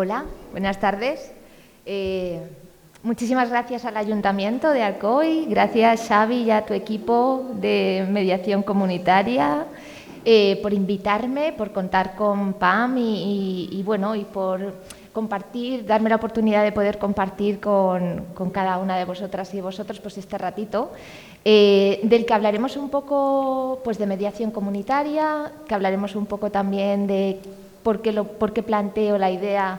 Hola, buenas tardes. Muchísimas gracias al Ayuntamiento de Alcoy, gracias Xavi y a tu equipo de mediación comunitaria por invitarme, por contar con PAM y por compartir, darme la oportunidad de poder compartir con cada una de vosotras y vosotros pues este ratito, del que hablaremos un poco pues de mediación comunitaria, que hablaremos un poco también de por qué planteo la idea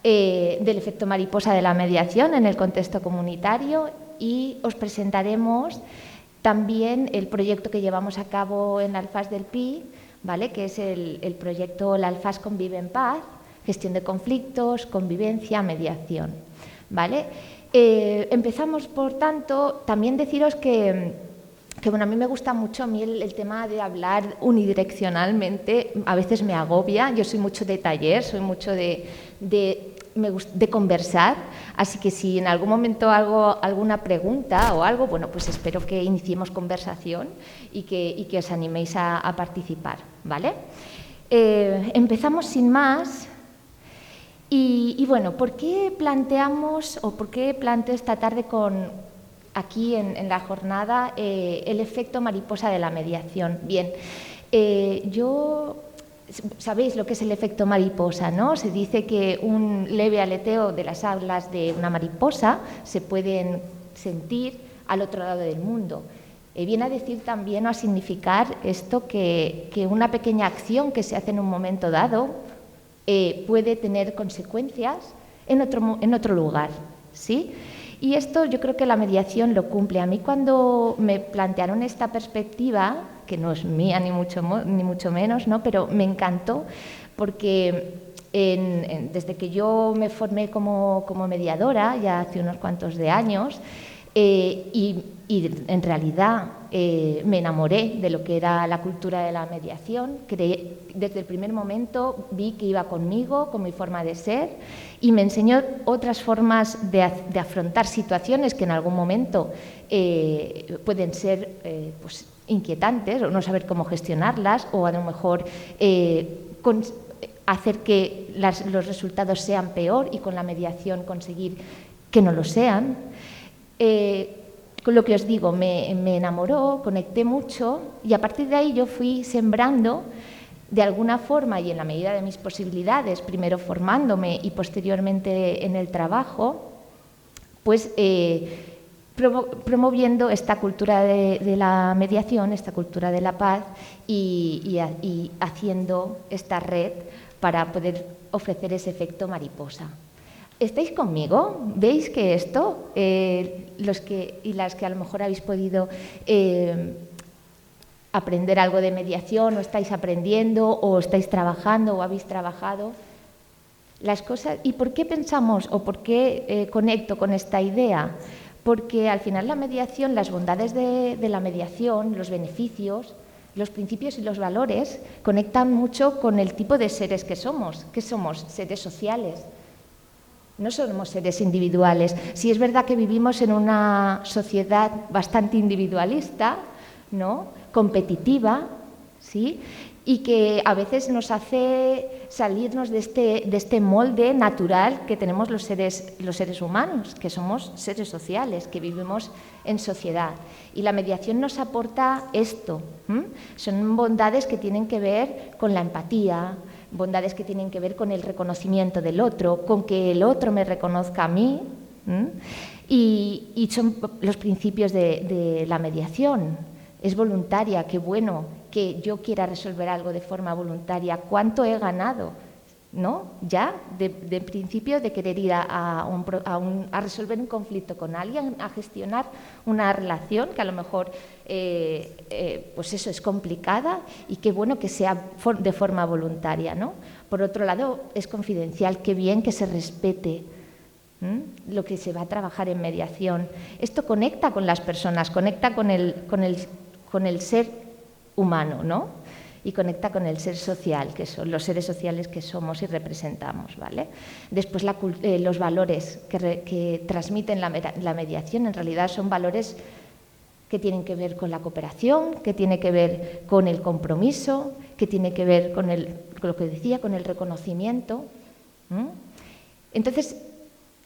del efecto mariposa de la mediación en el contexto comunitario, y os presentaremos también el proyecto que llevamos a cabo en Alfas del Pi, ¿vale? Que es el proyecto La Alfas Convive en Paz, gestión de conflictos, convivencia, mediación, ¿vale? Empezamos, por tanto, también deciros que bueno, a mí me gusta mucho el tema de hablar unidireccionalmente, a veces me agobia, yo soy mucho de taller, soy mucho de conversar, así que si en algún momento hago alguna pregunta o algo, bueno, pues espero que iniciemos conversación y que os animéis a participar, ¿vale? Empezamos sin más. Y bueno, ¿por qué planteamos o por qué planteo esta tarde aquí en la jornada el efecto mariposa de la mediación? Bien, sabéis lo que es el efecto mariposa, ¿no? Se dice que un leve aleteo de las alas de una mariposa se pueden sentir al otro lado del mundo. Viene a decir también o a significar esto que una pequeña acción que se hace en un momento dado puede tener consecuencias en otro lugar, ¿sí? Y esto yo creo que la mediación lo cumple. A mí cuando me plantearon esta perspectiva, que no es mía ni mucho menos, ¿no? Pero me encantó porque desde que yo me formé como mediadora, ya hace unos cuantos de años, y en realidad me enamoré de lo que era la cultura de la mediación. Desde el primer momento vi que iba conmigo, con mi forma de ser, y me enseñó otras formas de afrontar situaciones que en algún momento pueden ser pues, inquietantes, o no saber cómo gestionarlas, o a lo mejor hacer que los resultados sean peor y con la mediación conseguir que no lo sean. Con lo que os digo, me enamoró, conecté mucho, y a partir de ahí yo fui sembrando de alguna forma y en la medida de mis posibilidades, primero formándome y posteriormente en el trabajo, pues promoviendo esta cultura de la mediación, esta cultura de la paz y haciendo esta red para poder ofrecer ese efecto mariposa. ¿Estáis conmigo? ¿Veis que esto, los que y las que a lo mejor habéis podido aprender algo de mediación, o estáis aprendiendo, o estáis trabajando, o habéis trabajado, las cosas? ¿Y por qué pensamos o por qué conecto con esta idea? Porque al final la mediación, las bondades de la mediación, los beneficios, los principios y los valores conectan mucho con el tipo de seres que somos. ¿Qué somos? Seres sociales. No somos seres individuales. Sí, es verdad que vivimos en una sociedad bastante individualista, ¿no? Competitiva, ¿sí? Y que a veces nos hace salirnos de este molde natural que tenemos los seres humanos, que somos seres sociales, que vivimos en sociedad. Y la mediación nos aporta esto. Son bondades que tienen que ver con la empatía, bondades que tienen que ver con el reconocimiento del otro, con que el otro me reconozca a mí, y son los principios de la mediación. Es voluntaria, qué bueno que yo quiera resolver algo de forma voluntaria. ¿Cuánto he ganado? ¿No? Ya, de principio, de querer ir a resolver un conflicto con alguien, a gestionar una relación que a lo mejor pues eso es complicada, y qué bueno que sea de forma voluntaria, ¿no? Por otro lado, es confidencial, qué bien que se respete lo que se va a trabajar en mediación. Esto conecta con las personas, conecta con el ser humano, ¿no? Y conecta con el ser social, que son los seres sociales que somos y representamos, ¿vale? Después los valores que transmiten la mediación en realidad son valores que tienen que ver con la cooperación, que tiene que ver con el compromiso, que tiene que ver con lo que decía, con el reconocimiento. Entonces,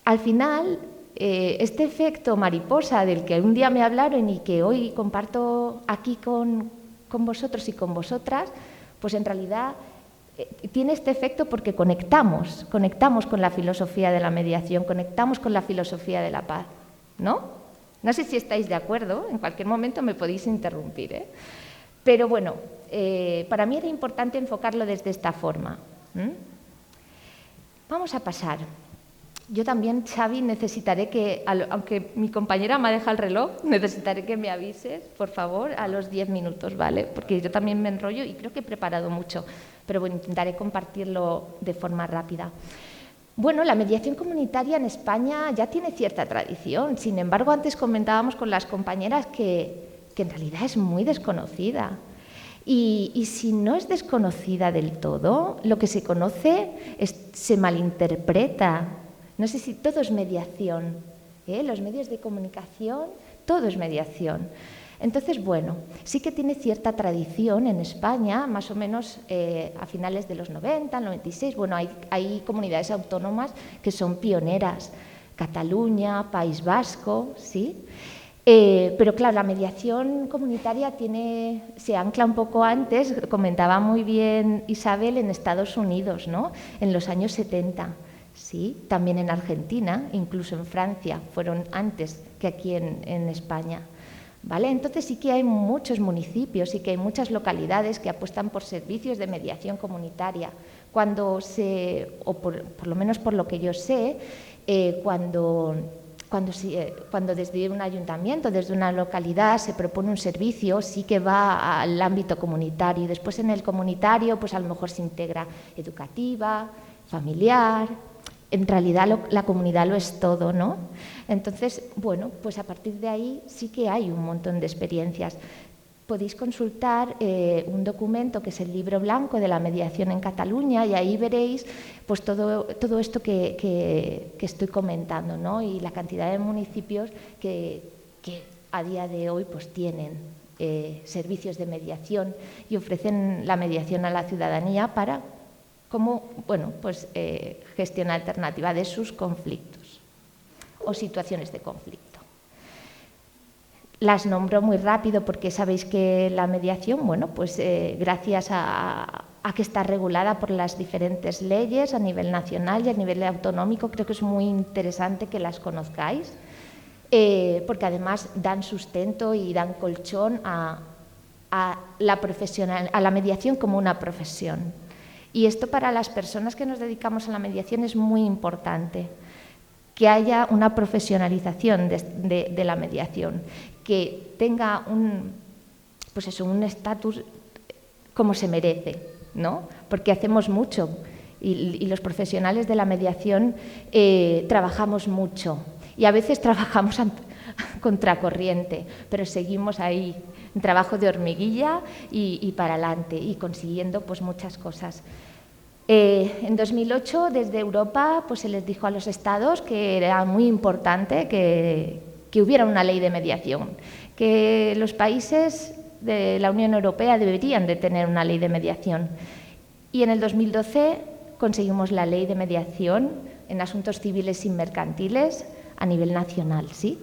al final, este efecto mariposa del que un día me hablaron y que hoy comparto aquí con vosotros y con vosotras, pues en realidad tiene este efecto porque conectamos con la filosofía de la mediación, conectamos con la filosofía de la paz, ¿no? No sé si estáis de acuerdo, en cualquier momento me podéis interrumpir, ¿eh? Pero bueno, para mí era importante enfocarlo desde esta forma. Vamos a pasar. Yo también, Xavi, necesitaré que, aunque mi compañera me ha dejado el reloj, necesitaré que me avises, por favor, a los 10 minutos, ¿vale? Porque yo también me enrollo y creo que he preparado mucho, pero bueno, intentaré compartirlo de forma rápida. Bueno, la mediación comunitaria en España ya tiene cierta tradición, sin embargo, antes comentábamos con las compañeras que en realidad es muy desconocida. Y si no es desconocida del todo, lo que se conoce se malinterpreta. No sé si todo es mediación, los medios de comunicación, todo es mediación. Entonces, bueno, sí que tiene cierta tradición en España, más o menos a finales de los 90, el 96. Bueno, hay comunidades autónomas que son pioneras, Cataluña, País Vasco, ¿sí? Pero claro, la mediación comunitaria se ancla un poco antes, comentaba muy bien Isabel, en Estados Unidos, ¿no? En los años 70. Sí, también en Argentina, incluso en Francia, fueron antes que aquí en España. ¿Vale? Entonces sí que hay muchos municipios, sí que hay muchas localidades que apuestan por servicios de mediación comunitaria. Cuando por lo menos por lo que yo sé, cuando desde un ayuntamiento, desde una localidad se propone un servicio, sí que va al ámbito comunitario y después en el comunitario pues a lo mejor se integra educativa, familiar. En realidad la comunidad lo es todo, ¿no? Entonces, bueno, pues a partir de ahí sí que hay un montón de experiencias. Podéis consultar un documento que es el Libro Blanco de la Mediación en Cataluña y ahí veréis pues todo esto que estoy comentando, ¿no? Y la cantidad de municipios que a día de hoy pues tienen servicios de mediación y ofrecen la mediación a la ciudadanía para gestión alternativa de sus conflictos o situaciones de conflicto. Las nombro muy rápido porque sabéis que la mediación, gracias a que está regulada por las diferentes leyes a nivel nacional y a nivel autonómico, creo que es muy interesante que las conozcáis, porque además dan sustento y dan colchón a la mediación como una profesión. Y esto para las personas que nos dedicamos a la mediación es muy importante, que haya una profesionalización de la mediación, que tenga un estatus como se merece, ¿no? Porque hacemos mucho y los profesionales de la mediación trabajamos mucho y a veces trabajamos contracorriente, pero seguimos ahí, en trabajo de hormiguilla y para adelante y consiguiendo pues muchas cosas. En 2008, desde Europa, pues se les dijo a los estados que era muy importante que hubiera una ley de mediación, que los países de la Unión Europea deberían de tener una ley de mediación. Y en el 2012 conseguimos la ley de mediación en asuntos civiles y mercantiles a nivel nacional, ¿sí?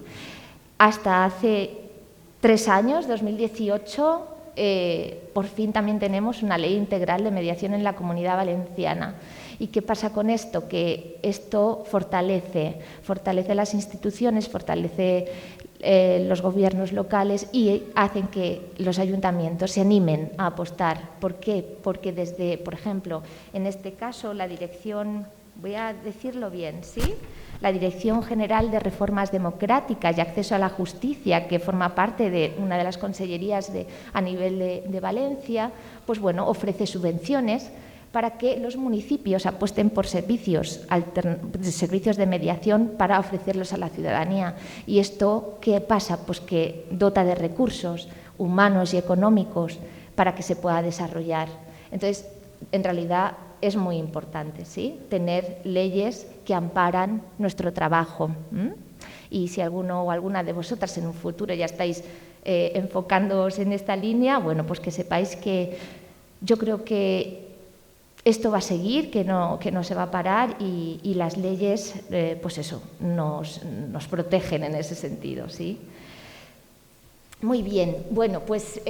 Hasta hace 3 años, 2018, por fin también tenemos una ley integral de mediación en la Comunidad Valenciana. ¿Y qué pasa con esto? Que esto fortalece las instituciones, fortalece los gobiernos locales y hacen que los ayuntamientos se animen a apostar. ¿Por qué? Porque desde, por ejemplo, en este caso la dirección, voy a decirlo bien, ¿sí? La Dirección General de Reformas Democráticas y Acceso a la Justicia, que forma parte de una de las consellerías a nivel de Valencia, pues bueno, ofrece subvenciones para que los municipios apuesten por servicios de mediación para ofrecerlos a la ciudadanía. ¿Y esto qué pasa? Pues que dota de recursos humanos y económicos para que se pueda desarrollar. Entonces, en realidad es muy importante, ¿sí?, tener leyes que amparan nuestro trabajo. Y si alguno o alguna de vosotras en un futuro ya estáis enfocándoos en esta línea, bueno, pues que sepáis que yo creo que esto va a seguir, que no se va a parar y las leyes, pues eso, nos protegen en ese sentido, ¿sí? Muy bien, bueno, pues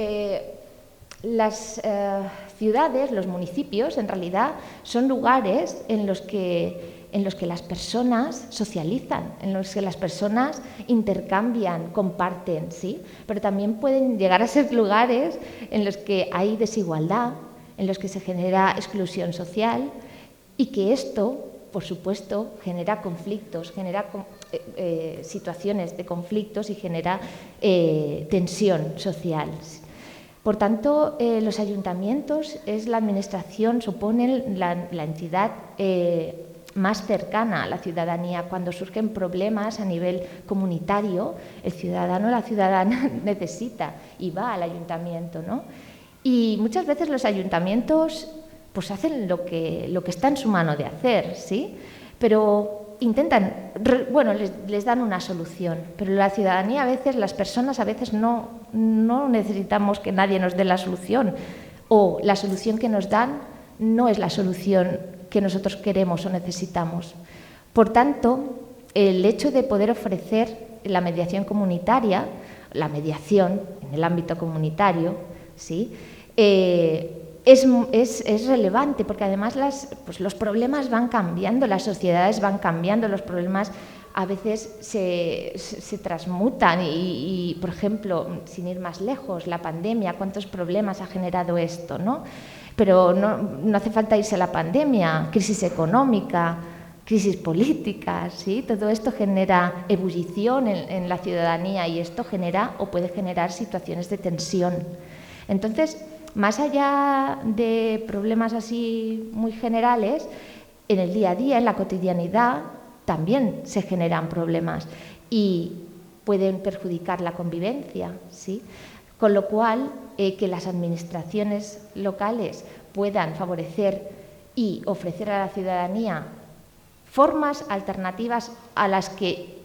las ciudades, los municipios, en realidad son lugares en los que las personas socializan, en los que las personas intercambian, comparten, ¿sí? Pero también pueden llegar a ser lugares en los que hay desigualdad, en los que se genera exclusión social y que esto, por supuesto, genera conflictos, genera situaciones de conflictos y genera tensión social. Por tanto, los ayuntamientos es la administración, suponen la entidad más cercana a la ciudadanía. Cuando surgen problemas a nivel comunitario, el ciudadano, la ciudadana necesita y va al ayuntamiento, ¿no? Y muchas veces los ayuntamientos pues hacen lo que está en su mano de hacer, ¿sí? Pero intentan, bueno, les dan una solución, pero la ciudadanía a veces, las personas a veces no necesitamos que nadie nos dé la solución, o la solución que nos dan no es la solución que nosotros queremos o necesitamos. Por tanto, el hecho de poder ofrecer la mediación comunitaria, la mediación en el ámbito comunitario, ¿sí? Es relevante porque además los problemas van cambiando, las sociedades van cambiando, los problemas a veces se transmutan y, por ejemplo, sin ir más lejos, la pandemia, ¿cuántos problemas ha generado esto, ¿no? Pero no hace falta irse a la pandemia, crisis económica, crisis política, ¿sí? Todo esto genera ebullición en la ciudadanía y esto genera o puede generar situaciones de tensión. Entonces, más allá de problemas así muy generales, en el día a día, en la cotidianidad, también se generan problemas y pueden perjudicar la convivencia, ¿sí? Con lo cual, que las administraciones locales puedan favorecer y ofrecer a la ciudadanía formas alternativas a las que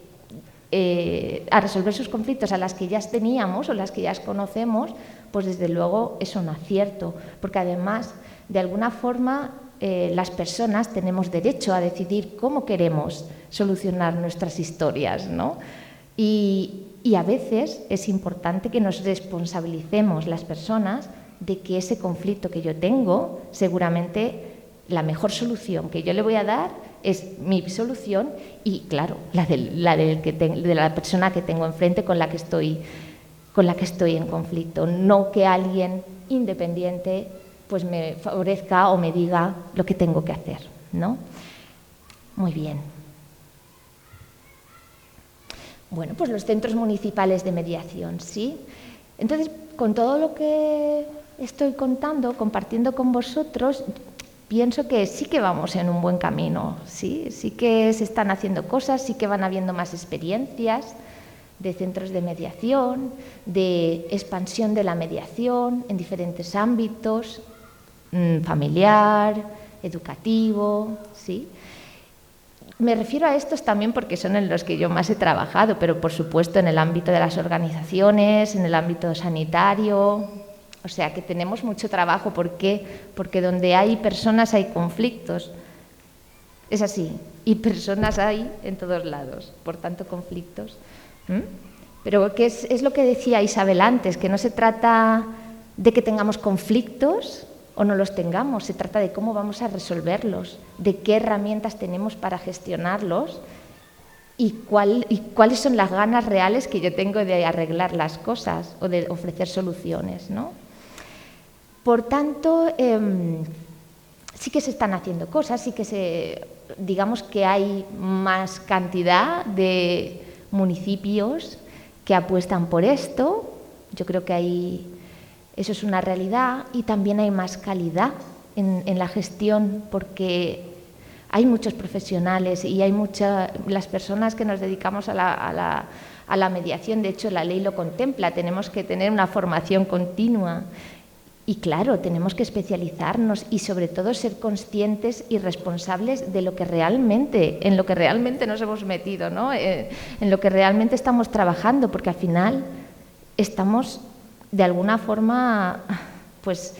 a resolver sus conflictos, a las que ya teníamos o las que ya conocemos, pues desde luego es un acierto, porque además, de alguna forma, las personas tenemos derecho a decidir cómo queremos solucionar nuestras historias, ¿no? Y a veces es importante que nos responsabilicemos las personas de que ese conflicto que yo tengo, seguramente la mejor solución que yo le voy a dar es mi solución y, claro, la de la persona que tengo enfrente con la que estoy en conflicto, no que alguien independiente pues me favorezca o me diga lo que tengo que hacer, ¿no? Muy bien. Bueno, pues los centros municipales de mediación, ¿sí? Entonces, con todo lo que estoy contando, compartiendo con vosotros, pienso que sí que vamos en un buen camino, ¿sí? Sí que se están haciendo cosas, sí que van habiendo más experiencias de centros de mediación, de expansión de la mediación en diferentes ámbitos, familiar, educativo, ¿sí? Me refiero a estos también porque son en los que yo más he trabajado, pero por supuesto en el ámbito de las organizaciones, en el ámbito sanitario. O sea que tenemos mucho trabajo. ¿Por qué? Porque donde hay personas hay conflictos. Es así. Y personas hay en todos lados. Por tanto, conflictos. Pero ¿qué es lo que decía Isabel antes? Que no se trata de que tengamos conflictos o no los tengamos. Se trata de cómo vamos a resolverlos, de qué herramientas tenemos para gestionarlos y cuáles son las ganas reales que yo tengo de arreglar las cosas o de ofrecer soluciones, ¿no? Por tanto, sí que se están haciendo cosas, sí que digamos que hay más cantidad de municipios que apuestan por esto. Yo creo que eso es una realidad y también hay más calidad en la gestión porque hay muchos profesionales y hay las personas que nos dedicamos a la mediación. De hecho, la ley lo contempla, tenemos que tener una formación continua. Y claro, tenemos que especializarnos y sobre todo ser conscientes y responsables de en lo que realmente nos hemos metido, ¿no? En lo que realmente estamos trabajando, porque al final estamos de alguna forma pues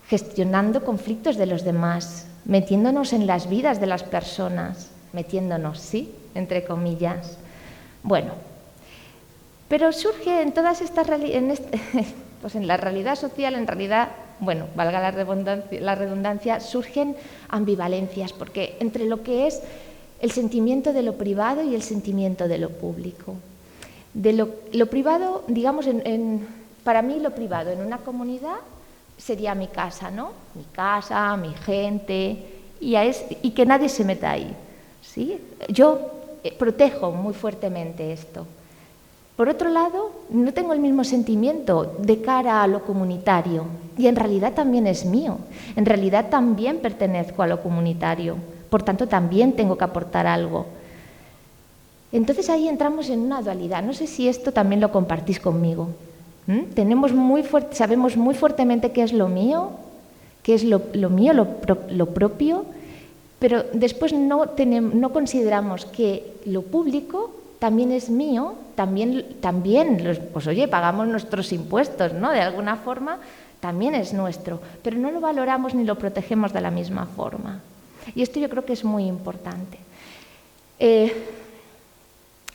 gestionando conflictos de los demás, metiéndonos en las vidas de las personas, metiéndonos, sí, entre comillas. Bueno, pero surge en todas estas pues en la realidad social, en realidad, bueno, valga la redundancia, surgen ambivalencias, porque entre lo que es el sentimiento de lo privado y el sentimiento de lo público. De lo privado, digamos, para mí lo privado en una comunidad sería mi casa, ¿no? Mi casa, mi gente, y que nadie se meta ahí, ¿sí? Yo protejo muy fuertemente esto. Por otro lado, no tengo el mismo sentimiento de cara a lo comunitario, y en realidad también es mío, en realidad también pertenezco a lo comunitario, por tanto también tengo que aportar algo. Entonces ahí entramos en una dualidad, no sé si esto también lo compartís conmigo. Sabemos muy fuertemente qué es lo mío, lo propio, pero después no consideramos que lo público también es mío, también pues oye, pagamos nuestros impuestos, ¿no? De alguna forma también es nuestro, pero no lo valoramos ni lo protegemos de la misma forma. Y esto yo creo que es muy importante.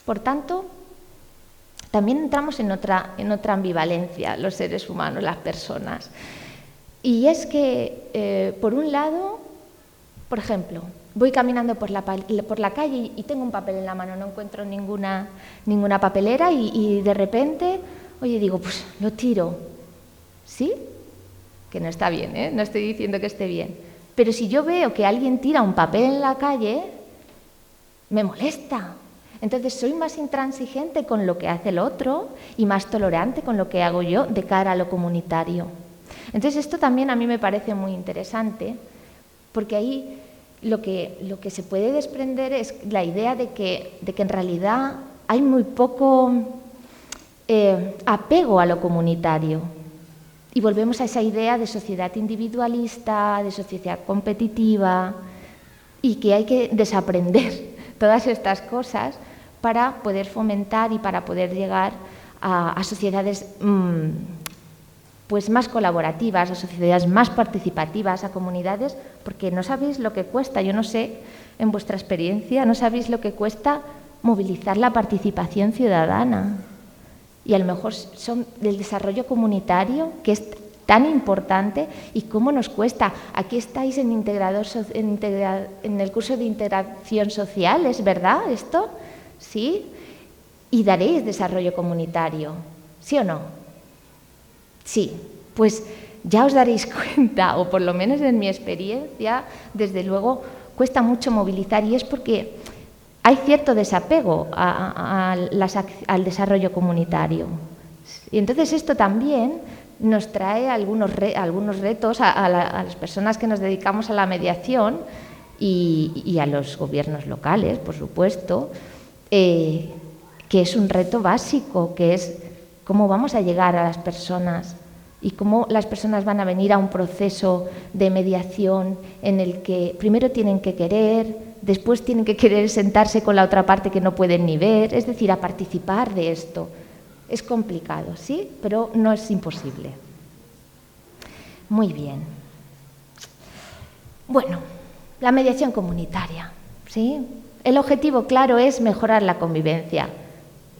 Por tanto, también entramos en otra ambivalencia, los seres humanos, las personas. Y es que, por un lado, por ejemplo, voy caminando por la calle y tengo un papel en la mano, no encuentro ninguna papelera y de repente, oye, digo, pues lo tiro. ¿Sí? Que no está bien, ¿eh? No estoy diciendo que esté bien. Pero si yo veo que alguien tira un papel en la calle, me molesta. Entonces soy más intransigente con lo que hace el otro y más tolerante con lo que hago yo de cara a lo comunitario. Entonces esto también a mí me parece muy interesante, porque ahí lo que se puede desprender es la idea de que en realidad hay muy poco apego a lo comunitario. Y volvemos a esa idea de sociedad individualista, de sociedad competitiva, y que hay que desaprender todas estas cosas para poder fomentar y para poder llegar a sociedades pues más colaborativas, a sociedades más participativas, a comunidades, porque no sabéis lo que cuesta, yo no sé, en vuestra experiencia, no sabéis lo que cuesta movilizar la participación ciudadana. Y a lo mejor son del desarrollo comunitario, que es tan importante, y cómo nos cuesta. Aquí estáis en el curso de integración social, ¿es verdad esto? ¿Sí? Y daréis desarrollo comunitario, ¿sí o no? Sí, pues ya os daréis cuenta, o por lo menos en mi experiencia, desde luego cuesta mucho movilizar, y es porque hay cierto desapego al desarrollo comunitario. Y entonces esto también nos trae algunos retos a las personas que nos dedicamos a la mediación y a los gobiernos locales, por supuesto, que es un reto básico, que es cómo vamos a llegar a las personas y cómo las personas van a venir a un proceso de mediación en el que primero tienen que querer, después tienen que querer sentarse con la otra parte que no pueden ni ver, es decir, a participar de esto. Es complicado, ¿sí? Pero no es imposible. Muy bien. Bueno, la mediación comunitaria, ¿sí? El objetivo, claro, es mejorar la convivencia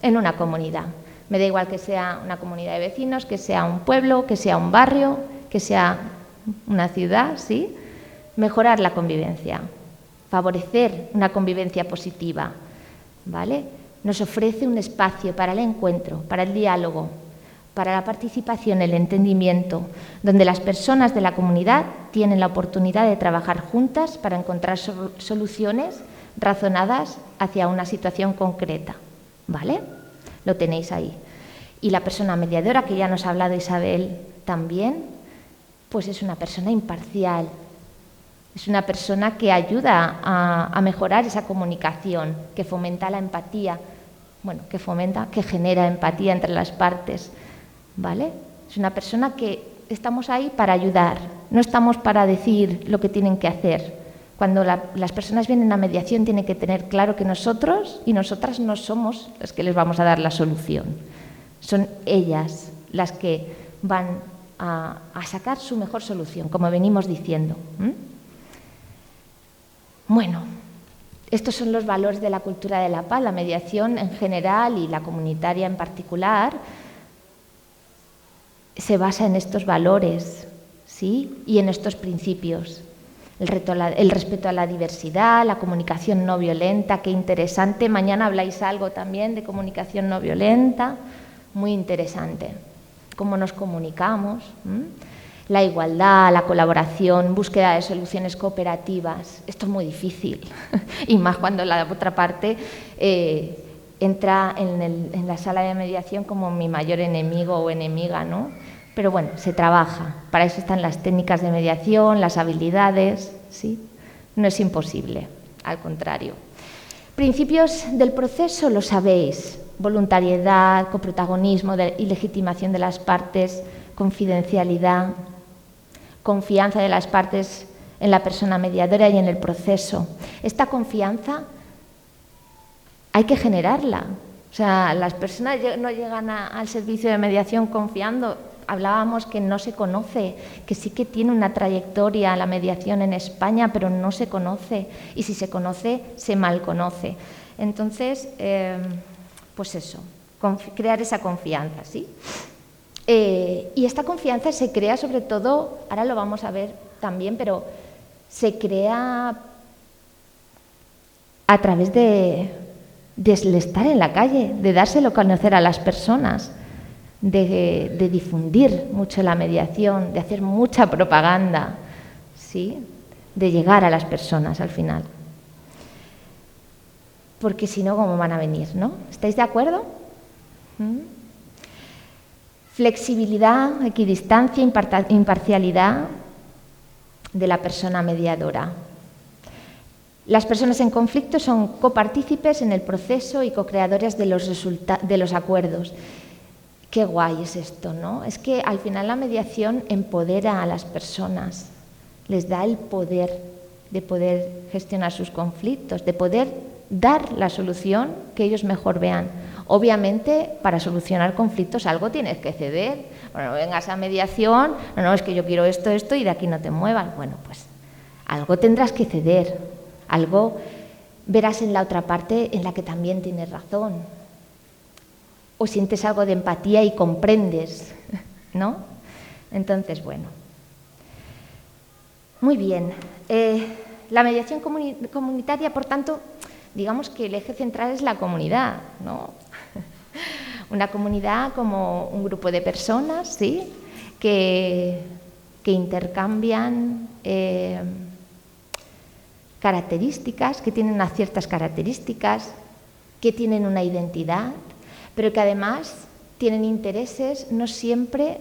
en una comunidad. Me da igual que sea una comunidad de vecinos, que sea un pueblo, que sea un barrio, que sea una ciudad, ¿sí? Mejorar la convivencia, favorecer una convivencia positiva, ¿vale? Nos ofrece un espacio para el encuentro, para el diálogo, para la participación, el entendimiento, donde las personas de la comunidad tienen la oportunidad de trabajar juntas para encontrar soluciones razonadas hacia una situación concreta, ¿vale? Lo tenéis ahí. Y la persona mediadora, que ya nos ha hablado Isabel también, pues es una persona imparcial, es una persona que ayuda a mejorar esa comunicación, que fomenta la empatía, que genera empatía entre las partes, ¿vale? Es una persona que estamos ahí para ayudar, no estamos para decir lo que tienen que hacer. Cuando las personas vienen a mediación tienen que tener claro que nosotros y nosotras no somos las que les vamos a dar la solución. Son ellas las que van a sacar su mejor solución, como venimos diciendo. Bueno, estos son los valores de la cultura de la paz, la mediación en general y la comunitaria en particular se basa en estos valores, ¿sí? Y en estos principios. El respeto a la diversidad, la comunicación no violenta, qué interesante. Mañana habláis algo también de comunicación no violenta, muy interesante. Cómo nos comunicamos. La igualdad, la colaboración, búsqueda de soluciones cooperativas. Esto es muy difícil y más cuando la otra parte entra en la sala de mediación como mi mayor enemigo o enemiga, ¿no? Pero bueno, se trabaja. Para eso están las técnicas de mediación, las habilidades, ¿sí? No es imposible, al contrario. Principios del proceso lo sabéis. Voluntariedad, coprotagonismo y legitimación de las partes, confidencialidad, confianza de las partes en la persona mediadora y en el proceso. Esta confianza hay que generarla. O sea, las personas no llegan al servicio de mediación confiando. Hablábamos que no se conoce, que sí que tiene una trayectoria la mediación en España, pero no se conoce. Y si se conoce, se mal conoce. Entonces, pues eso, crear esa confianza, ¿sí? Y esta confianza se crea sobre todo, ahora lo vamos a ver también, pero se crea a través de estar en la calle, de dárselo a conocer a las personas, de difundir mucho la mediación, de hacer mucha propaganda, ¿sí? De llegar a las personas al final. Porque si no, ¿cómo van a venir, no? ¿Estáis de acuerdo? Flexibilidad, equidistancia, imparcialidad de la persona mediadora. Las personas en conflicto son copartícipes en el proceso y co-creadores de los acuerdos. Qué guay es esto, ¿no? Es que al final la mediación empodera a las personas, les da el poder de poder gestionar sus conflictos, de poder dar la solución que ellos mejor vean. Obviamente, para solucionar conflictos algo tienes que ceder. Bueno, no vengas a mediación, no, es que yo quiero esto, y de aquí no te muevas. Bueno, pues algo tendrás que ceder, algo verás en la otra parte en la que también tienes razón. O sientes algo de empatía y comprendes, ¿no? Entonces, bueno. Muy bien. La mediación comunitaria, por tanto, digamos que el eje central es la comunidad, ¿no? Una comunidad como un grupo de personas, ¿sí? que intercambian características, que tienen unas ciertas características, que tienen una identidad, pero que además tienen intereses, no siempre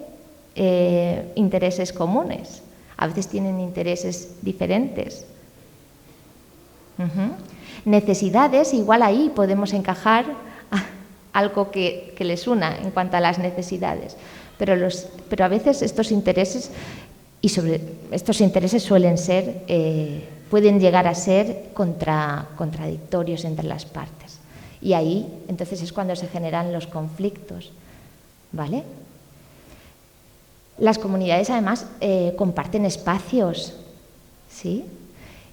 intereses comunes, a veces tienen intereses diferentes. Necesidades, igual ahí podemos encajar algo que les una en cuanto a las necesidades, pero a veces estos intereses suelen ser, pueden llegar a ser contradictorios entre las partes. Y ahí, entonces, es cuando se generan los conflictos, ¿vale? Las comunidades, además, comparten espacios, ¿sí?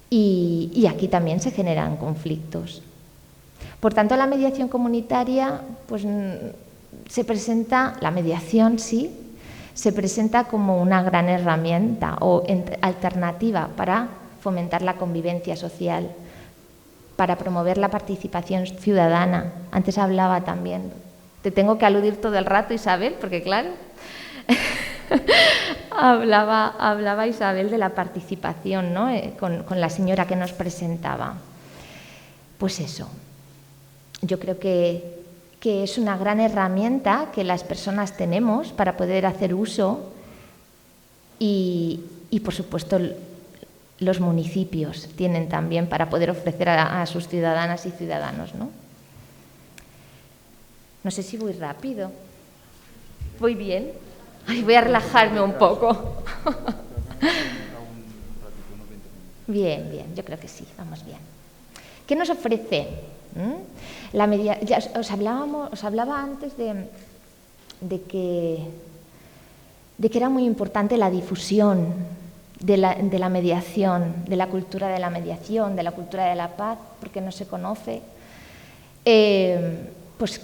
Y aquí también se generan conflictos. Por tanto, la mediación comunitaria, pues, se presenta, la mediación, sí, se presenta como una gran herramienta o alternativa para fomentar la convivencia social, para promover la participación ciudadana. Antes hablaba también, te tengo que aludir todo el rato, Isabel, porque claro, hablaba Isabel de la participación, ¿no? Con la señora que nos presentaba. Pues eso, yo creo que es una gran herramienta que las personas tenemos para poder hacer uso y por supuesto, los municipios tienen también para poder ofrecer a sus ciudadanas y ciudadanos, ¿no? No sé si voy rápido. ¿Voy bien? Ay, voy a relajarme un poco. Bien, yo creo que sí, vamos bien. ¿Qué nos ofrece? Os hablaba antes de de que era muy importante la difusión de la mediación, de la cultura de la mediación, de la cultura de la paz, porque no se conoce. Pues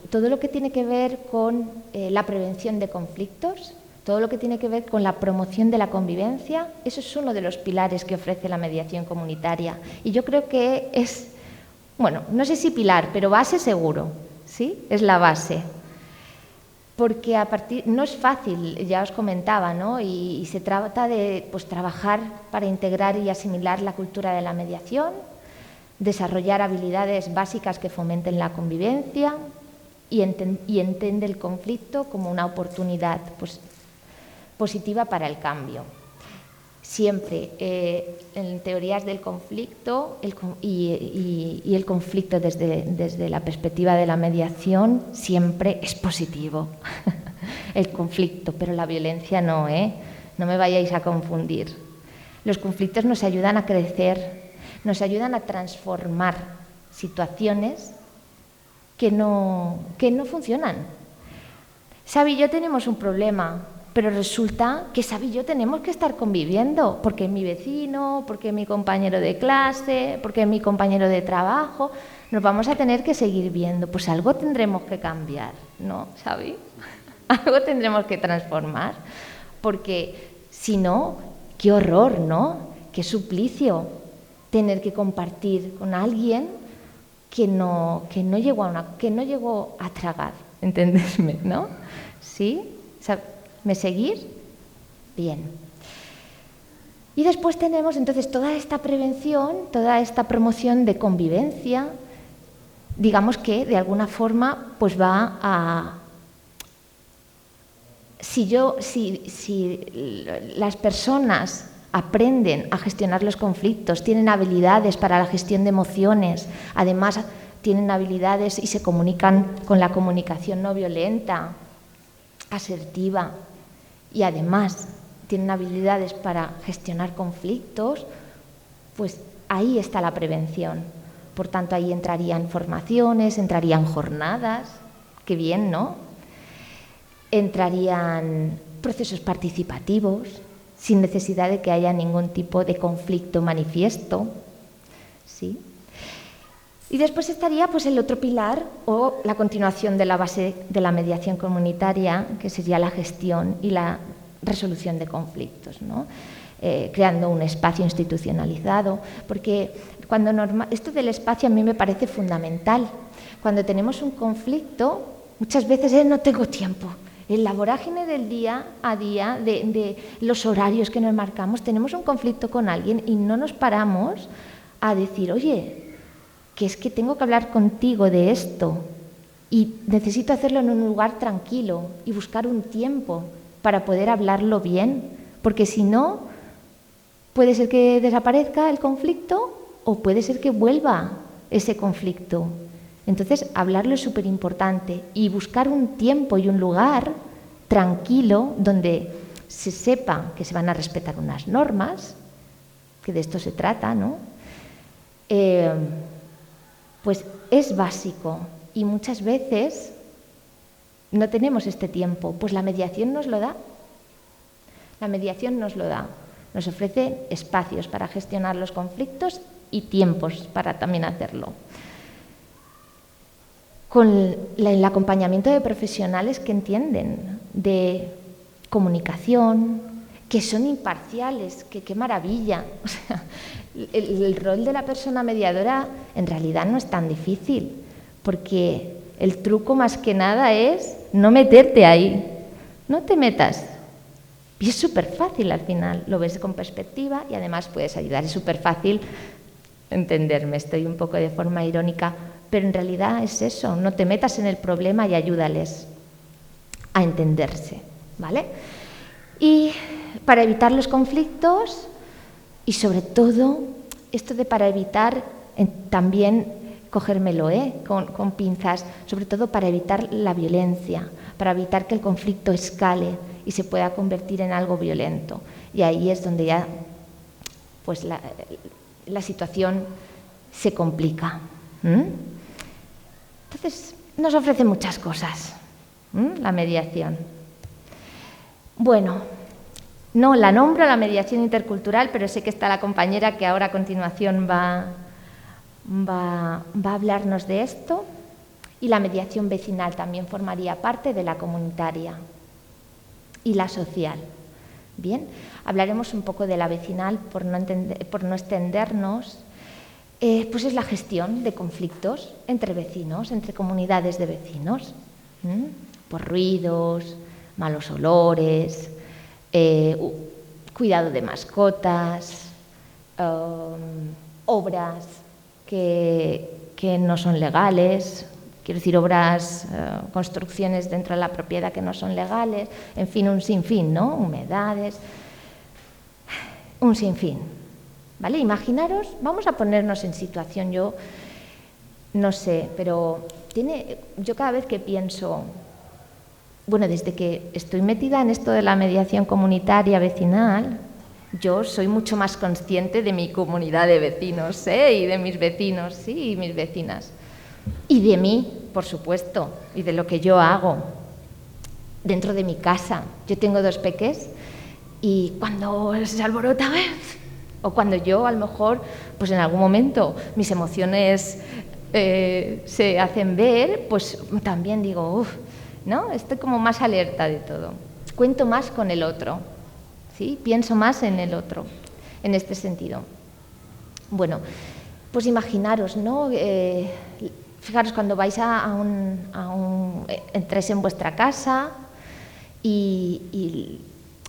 todo lo que tiene que ver con la prevención de conflictos, todo lo que tiene que ver con la promoción de la convivencia, eso es uno de los pilares que ofrece la mediación comunitaria. Y yo creo que es, bueno, no sé si pilar, pero base seguro, ¿sí? Es la base. Porque no es fácil, ya os comentaba, ¿no? Y se trata de pues, trabajar para integrar y asimilar la cultura de la mediación, desarrollar habilidades básicas que fomenten la convivencia y entender el conflicto como una oportunidad pues, positiva para el cambio. Siempre en teorías del conflicto y el conflicto desde la perspectiva de la mediación siempre es positivo. El conflicto, pero la violencia no, no me vayáis a confundir. Los conflictos nos ayudan a crecer, nos ayudan a transformar situaciones que no funcionan. Xavi y yo tenemos un problema, pero resulta que Xavi y yo tenemos que estar conviviendo, porque es mi vecino, porque es mi compañero de clase, porque es mi compañero de trabajo. Nos vamos a tener que seguir viendo. Pues algo tendremos que cambiar, ¿no, Xavi? Algo tendremos que transformar, porque si no, qué horror, ¿no? Qué suplicio tener que compartir con alguien que no llegó a tragar, ¿entendesme, no? ¿Sí? ¿Me seguir? Bien. Y después tenemos entonces toda esta prevención, toda esta promoción de convivencia, digamos que de alguna forma pues va a... Si las personas aprenden a gestionar los conflictos, tienen habilidades para la gestión de emociones, además tienen habilidades y se comunican con la comunicación no violenta, asertiva, y además tienen habilidades para gestionar conflictos, pues ahí está la prevención. Por tanto, ahí entrarían formaciones, entrarían jornadas, qué bien, ¿no? Entrarían procesos participativos, sin necesidad de que haya ningún tipo de conflicto manifiesto, ¿sí? Y después estaría pues, el otro pilar o la continuación de la base de la mediación comunitaria, que sería la gestión y la resolución de conflictos, ¿no? Creando un espacio institucionalizado, porque esto del espacio a mí me parece fundamental. Cuando tenemos un conflicto, muchas veces no tengo tiempo. En la vorágine del día a día, de los horarios que nos marcamos, tenemos un conflicto con alguien y no nos paramos a decir, oye, que es que tengo que hablar contigo de esto y necesito hacerlo en un lugar tranquilo y buscar un tiempo para poder hablarlo bien, porque si no, puede ser que desaparezca el conflicto o puede ser que vuelva ese conflicto. Entonces, hablarlo es súper importante y buscar un tiempo y un lugar tranquilo donde se sepa que se van a respetar unas normas, que de esto se trata, ¿no? Pues es básico y muchas veces no tenemos este tiempo, pues la mediación nos lo da. La mediación nos lo da, nos ofrece espacios para gestionar los conflictos y tiempos para también hacerlo. Con el acompañamiento de profesionales que entienden de comunicación, que son imparciales, que qué maravilla. O sea, el rol de la persona mediadora en realidad no es tan difícil, porque el truco más que nada es no meterte ahí, no te metas. Y es súper fácil al final, lo ves con perspectiva y además puedes ayudar. Es súper fácil entenderme, estoy un poco de forma irónica, pero en realidad es eso, no te metas en el problema y ayúdales a entenderse, ¿vale? Y para evitar los conflictos y sobre todo, esto de para evitar también cogérmelo con pinzas, sobre todo para evitar la violencia, para evitar que el conflicto escale y se pueda convertir en algo violento. Y ahí es donde ya pues la situación se complica. Entonces, nos ofrece muchas cosas, la mediación. Bueno, no la nombro, la mediación intercultural, pero sé que está la compañera que ahora a continuación va a hablarnos de esto. Y la mediación vecinal también formaría parte de la comunitaria y la social. Bien, hablaremos un poco de la vecinal por no extendernos. Pues es la gestión de conflictos entre vecinos, entre comunidades de vecinos, por ruidos, malos olores, cuidado de mascotas, obras que no son legales, quiero decir, obras, construcciones dentro de la propiedad que no son legales, en fin, un sinfín, ¿no? Humedades, un sinfín. ¿Vale? Imaginaros, vamos a ponernos en situación, yo no sé, pero yo cada vez que pienso, bueno, desde que estoy metida en esto de la mediación comunitaria vecinal, yo soy mucho más consciente de mi comunidad de vecinos, y de mis vecinos, sí, y mis vecinas. Y de mí, por supuesto, y de lo que yo hago dentro de mi casa. Yo tengo 2 peques y cuando se alborota, o cuando yo a lo mejor, pues en algún momento mis emociones se hacen ver, pues también digo, uff, ¿no? Estoy como más alerta de todo. Cuento más con el otro, ¿sí? Pienso más en el otro, en este sentido. Bueno, pues imaginaros, ¿no? Fijaros, cuando vais entréis en vuestra casa y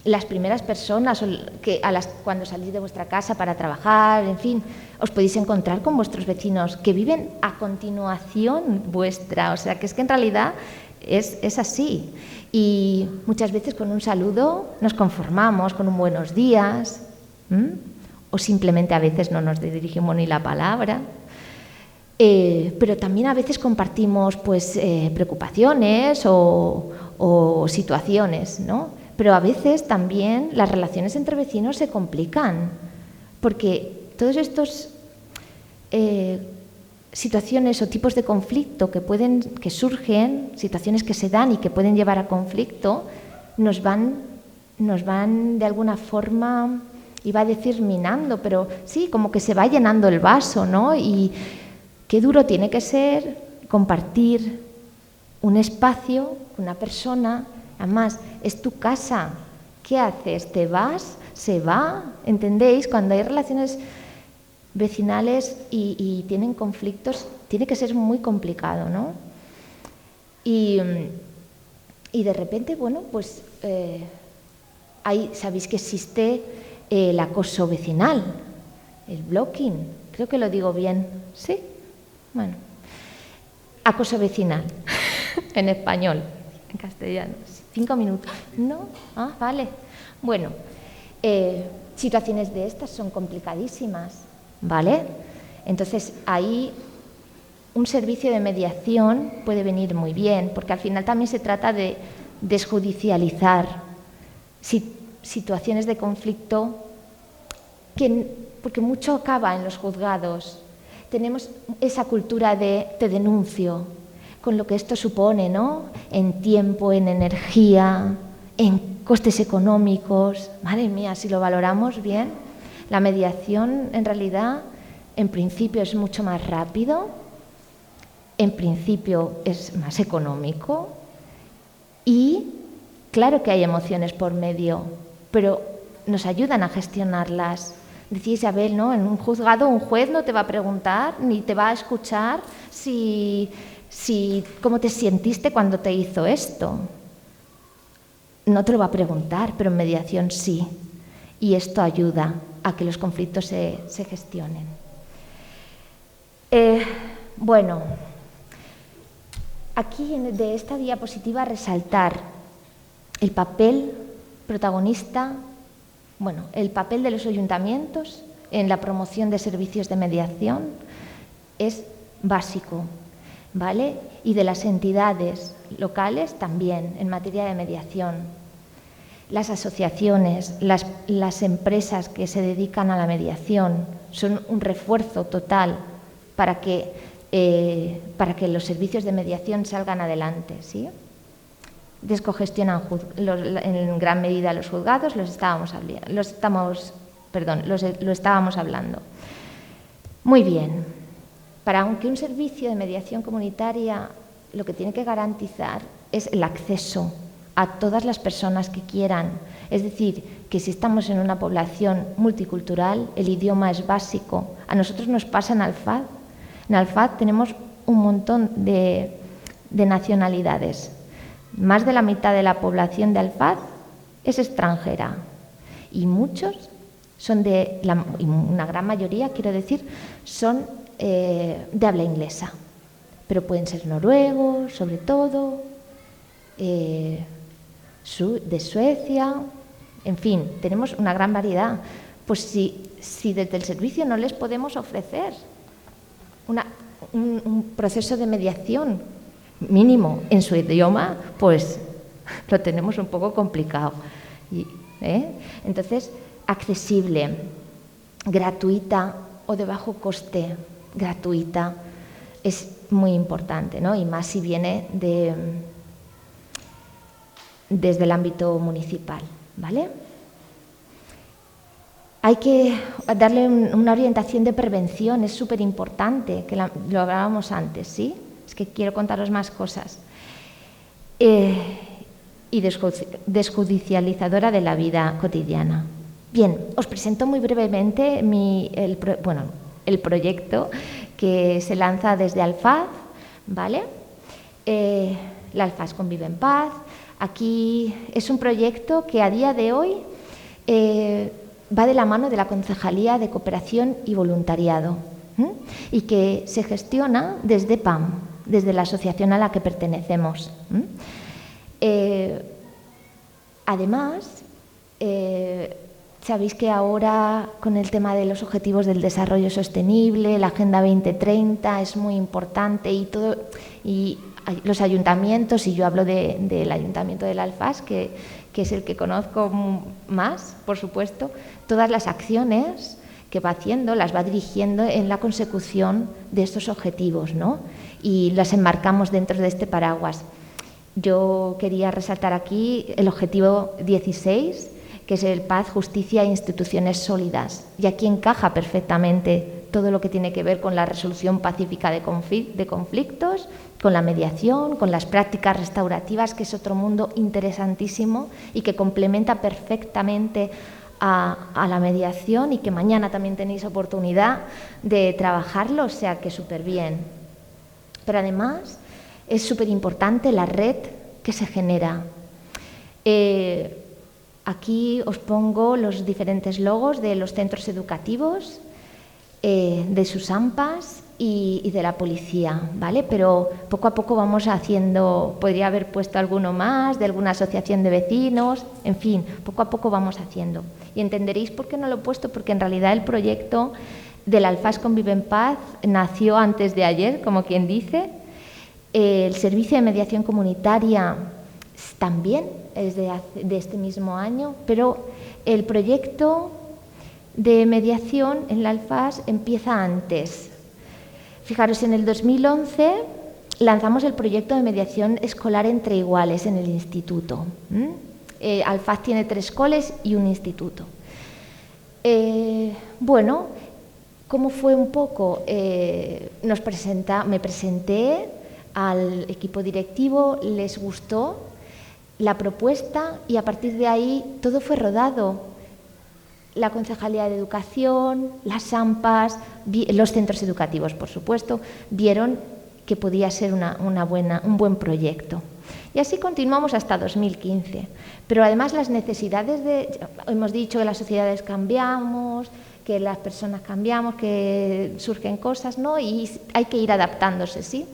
las primeras personas cuando salís de vuestra casa para trabajar, en fin, os podéis encontrar con vuestros vecinos que viven a continuación vuestra, o sea, que es que en realidad es así. Y muchas veces con un saludo nos conformamos, con un buenos días, o simplemente a veces no nos dirigimos ni la palabra. Pero también a veces compartimos pues, preocupaciones o situaciones, ¿no? Pero a veces también las relaciones entre vecinos se complican, porque todos estos situaciones o tipos de conflicto que surgen, situaciones que se dan y que pueden llevar a conflicto, nos van de alguna forma, iba a decir minando, pero sí, como que se va llenando el vaso, ¿no? Y qué duro tiene que ser compartir un espacio con una persona, además es tu casa, ¿qué haces? ¿Te vas? ¿Se va? ¿Entendéis? Cuando hay relaciones vecinales y tienen conflictos, tiene que ser muy complicado, ¿no? Y de repente, bueno, pues sabéis que existe el acoso vecinal, el blocking, creo que lo digo bien, ¿sí? Bueno, acoso vecinal, en español, en castellano. 5 minutos. ¿No? Ah, vale. Bueno, situaciones de estas son complicadísimas, ¿vale? Entonces, ahí un servicio de mediación puede venir muy bien, porque al final también se trata de desjudicializar situaciones de conflicto, porque mucho acaba en los juzgados. Tenemos esa cultura de te denuncio, con lo que esto supone, ¿no? En tiempo, en energía, en costes económicos. Madre mía, si lo valoramos bien, la mediación en realidad, en principio es mucho más rápido, en principio es más económico y claro que hay emociones por medio, pero nos ayudan a gestionarlas. Decía Isabel, ¿no? En un juzgado un juez no te va a preguntar ni te va a escuchar cómo te sentiste cuando te hizo esto. No te lo va a preguntar, pero en mediación sí. Y esto ayuda a que los conflictos se gestionen. Bueno, aquí de esta diapositiva resaltar el papel protagonista, el papel de los ayuntamientos en la promoción de servicios de mediación es básico, ¿vale? Y de las entidades locales también en materia de mediación. Las asociaciones, las empresas que se dedican a la mediación son un refuerzo total para que los servicios de mediación salgan adelante, ¿sí? descongestionan en gran medida los juzgados, lo estábamos hablando. Muy bien. Para que un servicio de mediación comunitaria lo que tiene que garantizar es el acceso a todas las personas que quieran. Es decir, que si estamos en una población multicultural, el idioma es básico. A nosotros nos pasa en Alfaz. En Alfaz tenemos un montón de nacionalidades. Más de la mitad de la población de Alfaz es extranjera y muchos son una gran mayoría, quiero decir, son de habla inglesa, pero pueden ser noruegos, sobre todo, de Suecia, en fin, tenemos una gran variedad. Pues si desde el servicio no les podemos ofrecer un proceso de mediación mínimo en su idioma, pues lo tenemos un poco complicado. Entonces, accesible, gratuita o de bajo coste, gratuita, es muy importante, ¿no? Y más si viene desde el ámbito municipal, ¿vale? Hay que darle una orientación de prevención, es súper importante, que lo hablábamos antes, ¿sí? Es que quiero contaros más cosas. Y desjudicializadora de la vida cotidiana. Bien, os presento muy brevemente el proyecto que se lanza desde Alfaz, ¿vale? La Alfaz Convive en Paz. Aquí es un proyecto que a día de hoy va de la mano de la Concejalía de Cooperación y Voluntariado y que se gestiona desde PAM, desde la asociación a la que pertenecemos. Además, sabéis que ahora con el tema de los objetivos del desarrollo sostenible, la Agenda 2030 es muy importante y los ayuntamientos, y yo hablo del Ayuntamiento del Alfaz, que es el que conozco más, por supuesto, todas las acciones que va haciendo, las va dirigiendo en la consecución de estos objetivos, ¿no? Y las enmarcamos dentro de este paraguas. Yo quería resaltar aquí el objetivo 16, que es el paz, justicia e instituciones sólidas. Y aquí encaja perfectamente todo lo que tiene que ver con la resolución pacífica de conflictos, con la mediación, con las prácticas restaurativas, que es otro mundo interesantísimo y que complementa perfectamente a la mediación y que mañana también tenéis oportunidad de trabajarlo, o sea que súper bien. Pero además es súper importante la red que se genera. Aquí os pongo los diferentes logos de los centros educativos, de sus AMPAs y de la policía, ¿vale? Pero poco a poco vamos haciendo, podría haber puesto alguno más, de alguna asociación de vecinos, en fin, poco a poco vamos haciendo. Y entenderéis por qué no lo he puesto, porque en realidad el proyecto del Alfaz Convive en Paz nació antes de ayer, como quien dice. El servicio de mediación comunitaria también es de este mismo año, pero el proyecto de mediación en la Alfaz empieza antes. Fijaros, en el 2011 lanzamos el proyecto de mediación escolar entre iguales en el instituto. Alfaz tiene 3 coles y un instituto. Bueno, ¿cómo fue un poco? Me presenté al equipo directivo, les gustó la propuesta y a partir de ahí todo fue rodado. La Concejalía de Educación, las AMPAs, los centros educativos, por supuesto, vieron que podía ser un buen proyecto. Y así continuamos hasta 2015. Pero además las necesidades hemos dicho que las sociedades cambiamos, que las personas cambiamos, que surgen cosas, ¿no? Y hay que ir adaptándose, ¿sí?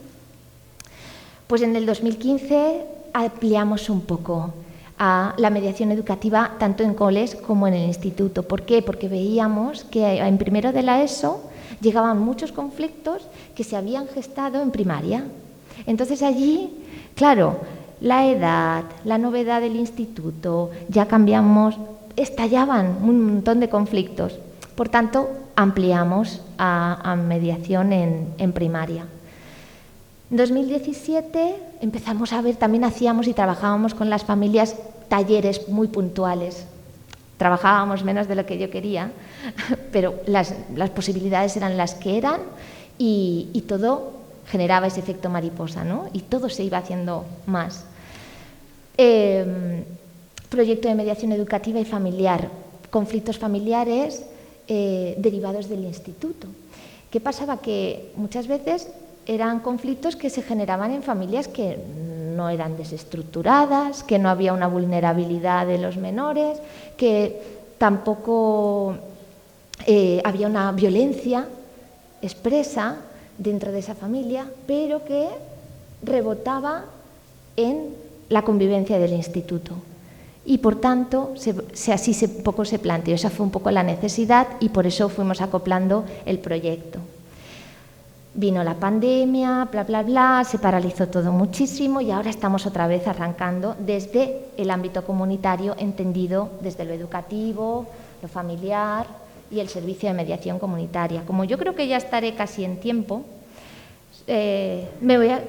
Pues en el 2015 ampliamos un poco a la mediación educativa tanto en coles como en el instituto. ¿Por qué? Porque veíamos que en primero de la ESO llegaban muchos conflictos que se habían gestado en primaria. Entonces allí, claro, la edad, la novedad del instituto, ya cambiamos, estallaban un montón de conflictos. Por tanto, ampliamos a mediación en primaria. En 2017 empezamos a ver, también hacíamos y trabajábamos con las familias talleres muy puntuales. Trabajábamos menos de lo que yo quería, pero las posibilidades eran las que eran y todo generaba ese efecto mariposa, ¿no? Y todo se iba haciendo más. Proyecto de mediación educativa y familiar, conflictos familiares derivados del instituto. ¿Qué pasaba? Que muchas veces eran conflictos que se generaban en familias que no eran desestructuradas, que no había una vulnerabilidad de los menores, que tampoco había una violencia expresa dentro de esa familia, pero que rebotaba en la convivencia del instituto. Y por tanto, así un poco se planteó, esa fue un poco la necesidad y por eso fuimos acoplando el proyecto. Vino la pandemia, bla, bla, bla, se paralizó todo muchísimo y ahora estamos otra vez arrancando desde el ámbito comunitario, entendido desde lo educativo, lo familiar y el servicio de mediación comunitaria. Como yo creo que ya estaré casi en tiempo, me voy a...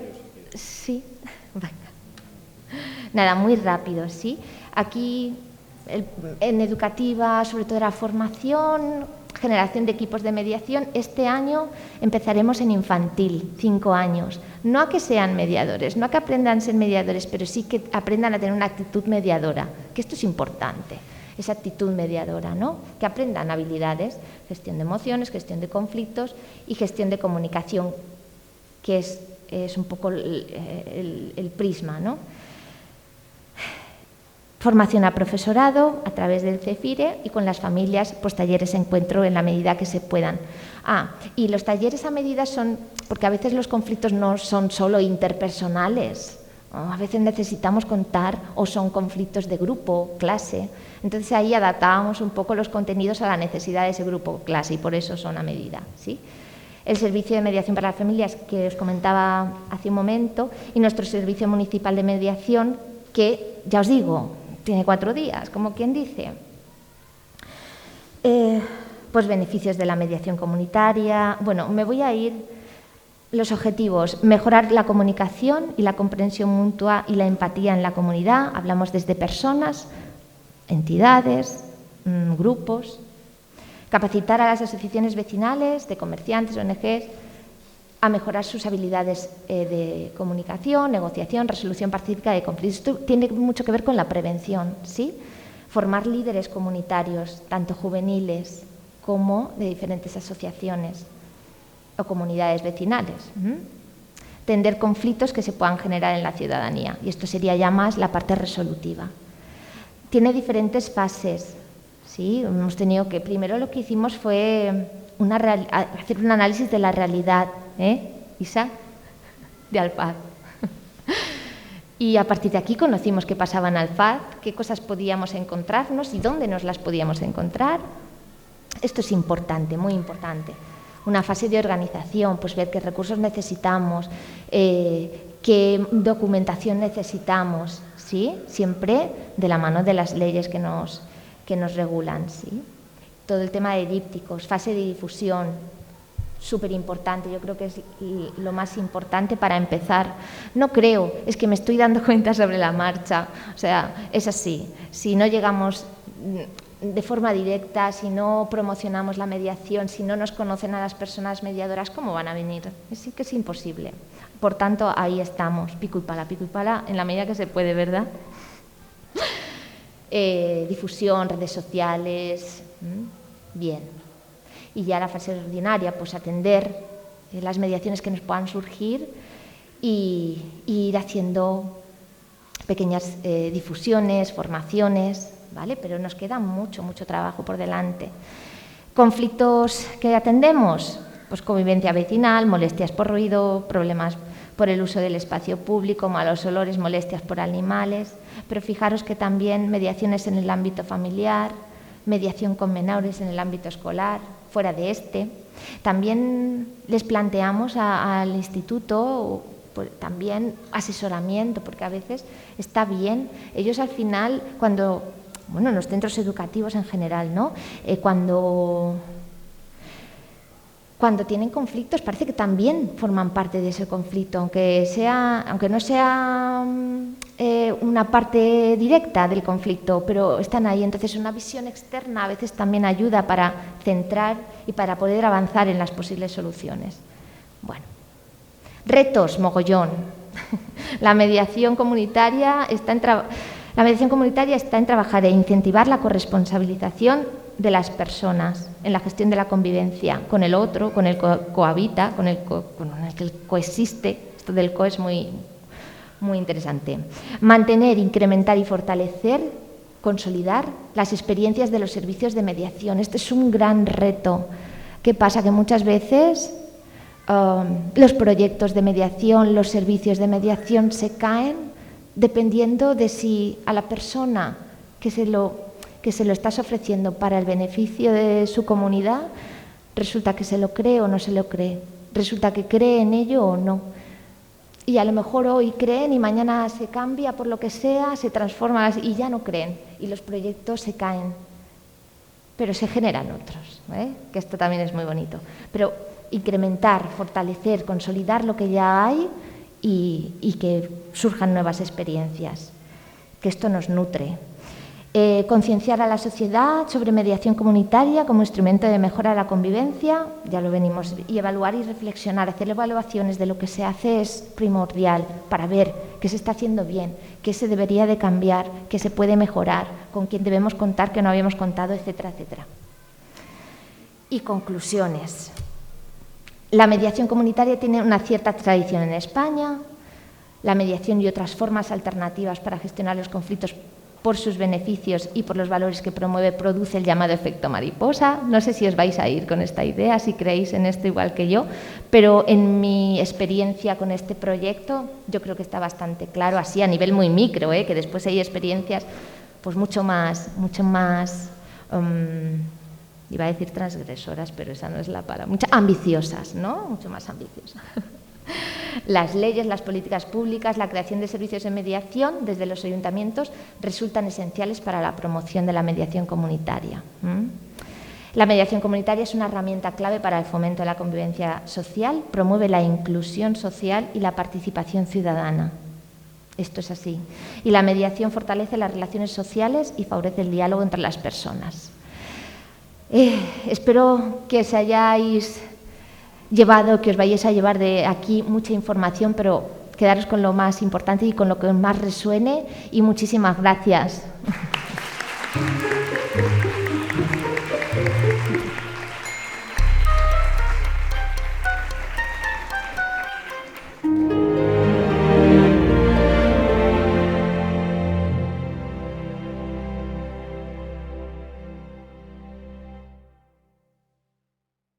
Sí, venga. Nada, muy rápido, ¿sí? Aquí, en educativa, sobre todo la formación, generación de equipos de mediación, este año empezaremos en infantil, 5 años. No a que sean mediadores, no a que aprendan a ser mediadores, pero sí que aprendan a tener una actitud mediadora, que esto es importante, esa actitud mediadora, ¿no? Que aprendan habilidades, gestión de emociones, gestión de conflictos y gestión de comunicación, que es un poco el prisma, ¿no? Formación a profesorado a través del CEFIRE y con las familias, pues talleres de encuentro en la medida que se puedan. Y los talleres a medida son, porque a veces los conflictos no son solo interpersonales, a veces necesitamos contar o son conflictos de grupo, clase. Entonces ahí adaptábamos un poco los contenidos a la necesidad de ese grupo, clase, y por eso son a medida, ¿sí? El servicio de mediación para las familias que os comentaba hace un momento y nuestro servicio municipal de mediación que, ya os digo, tiene 4 días, como quien dice. Pues beneficios de la mediación comunitaria. Bueno, me voy a ir. Los objetivos: mejorar la comunicación y la comprensión mutua y la empatía en la comunidad. Hablamos desde personas, entidades, grupos. Capacitar a las asociaciones vecinales, de comerciantes, ONGs, a mejorar sus habilidades de comunicación, negociación, resolución pacífica de conflictos. Esto tiene mucho que ver con la prevención, ¿sí? Formar líderes comunitarios, tanto juveniles como de diferentes asociaciones o comunidades vecinales. Tender conflictos que se puedan generar en la ciudadanía. Y esto sería ya más la parte resolutiva. Tiene diferentes fases, ¿sí? Hemos tenido que, primero lo que hicimos fue hacer un análisis de la realidad, Isa, de Alfaz. Y a partir de aquí conocimos qué pasaba en Alfaz, qué cosas podíamos encontrarnos y dónde nos las podíamos encontrar. Esto es importante, muy importante. Una fase de organización, pues ver qué recursos necesitamos, qué documentación necesitamos, ¿sí? Siempre de la mano de las leyes que nos regulan, ¿sí? Todo el tema de dípticos, fase de difusión, súper importante, yo creo que es lo más importante para empezar. No creo, es que me estoy dando cuenta sobre la marcha, o sea, es así. Si no llegamos de forma directa, si no promocionamos la mediación, si no nos conocen a las personas mediadoras, ¿cómo van a venir? Sí que es imposible. Por tanto, ahí estamos, pico y pala, en la medida que se puede, ¿verdad? Difusión, redes sociales, bien. Y ya la fase ordinaria, pues atender las mediaciones que nos puedan surgir y ir haciendo pequeñas difusiones, formaciones, ¿vale? Pero nos queda mucho trabajo por delante. Conflictos que atendemos, pues convivencia vecinal, molestias por ruido, problemas por el uso del espacio público, malos olores, molestias por animales, pero fijaros que también mediaciones en el ámbito familiar, mediación con menores en el ámbito escolar, fuera de este. También les planteamos al instituto pues, también asesoramiento, porque a veces está bien. Ellos al final, en los centros educativos en general, ¿no? Cuando cuando tienen conflictos parece que también forman parte de ese conflicto, aunque no sea una parte directa del conflicto, pero están ahí. Entonces, una visión externa a veces también ayuda para centrar y para poder avanzar en las posibles soluciones. Bueno, retos, mogollón. La mediación comunitaria está en trabajar e incentivar la corresponsabilización de las personas en la gestión de la convivencia con el otro, con el que cohabita, con el que coexiste. Esto del co es muy interesante. Mantener, incrementar y fortalecer, consolidar las experiencias de los servicios de mediación. Este es un gran reto. ¿Qué pasa? Que muchas veces los proyectos de mediación, los servicios de mediación se caen dependiendo de si a la persona que se lo estás ofreciendo para el beneficio de su comunidad, resulta que se lo cree o no se lo cree, resulta que cree en ello o no. Y a lo mejor hoy creen y mañana se cambia por lo que sea, se transforma y ya no creen y los proyectos se caen. Pero se generan otros, que esto también es muy bonito. Pero incrementar, fortalecer, consolidar lo que ya hay y que surjan nuevas experiencias, que esto nos nutre. Concienciar a la sociedad sobre mediación comunitaria como instrumento de mejora de la convivencia, ya lo venimos, y evaluar y reflexionar, hacer evaluaciones de lo que se hace es primordial para ver qué se está haciendo bien, qué se debería de cambiar, qué se puede mejorar, con quién debemos contar, que no habíamos contado, etcétera, etcétera. Y conclusiones. La mediación comunitaria tiene una cierta tradición en España. La mediación y otras formas alternativas para gestionar los conflictos por sus beneficios y por los valores que promueve, produce el llamado efecto mariposa. No sé si os vais a ir con esta idea, si creéis en esto igual que yo, pero en mi experiencia con este proyecto yo creo que está bastante claro, así a nivel muy micro, que después hay experiencias pues mucho más, iba a decir transgresoras, pero esa no es la palabra, ambiciosas, ¿no? Mucho más ambiciosas. Las leyes, las políticas públicas, la creación de servicios de mediación desde los ayuntamientos resultan esenciales para la promoción de la mediación comunitaria. La mediación comunitaria es una herramienta clave para el fomento de la convivencia social, promueve la inclusión social y la participación ciudadana. Esto es así. Y la mediación fortalece las relaciones sociales y favorece el diálogo entre las personas. Espero que os hayáis que os vayáis a llevar de aquí mucha información, pero quedaros con lo más importante y con lo que más resuene. Y muchísimas gracias.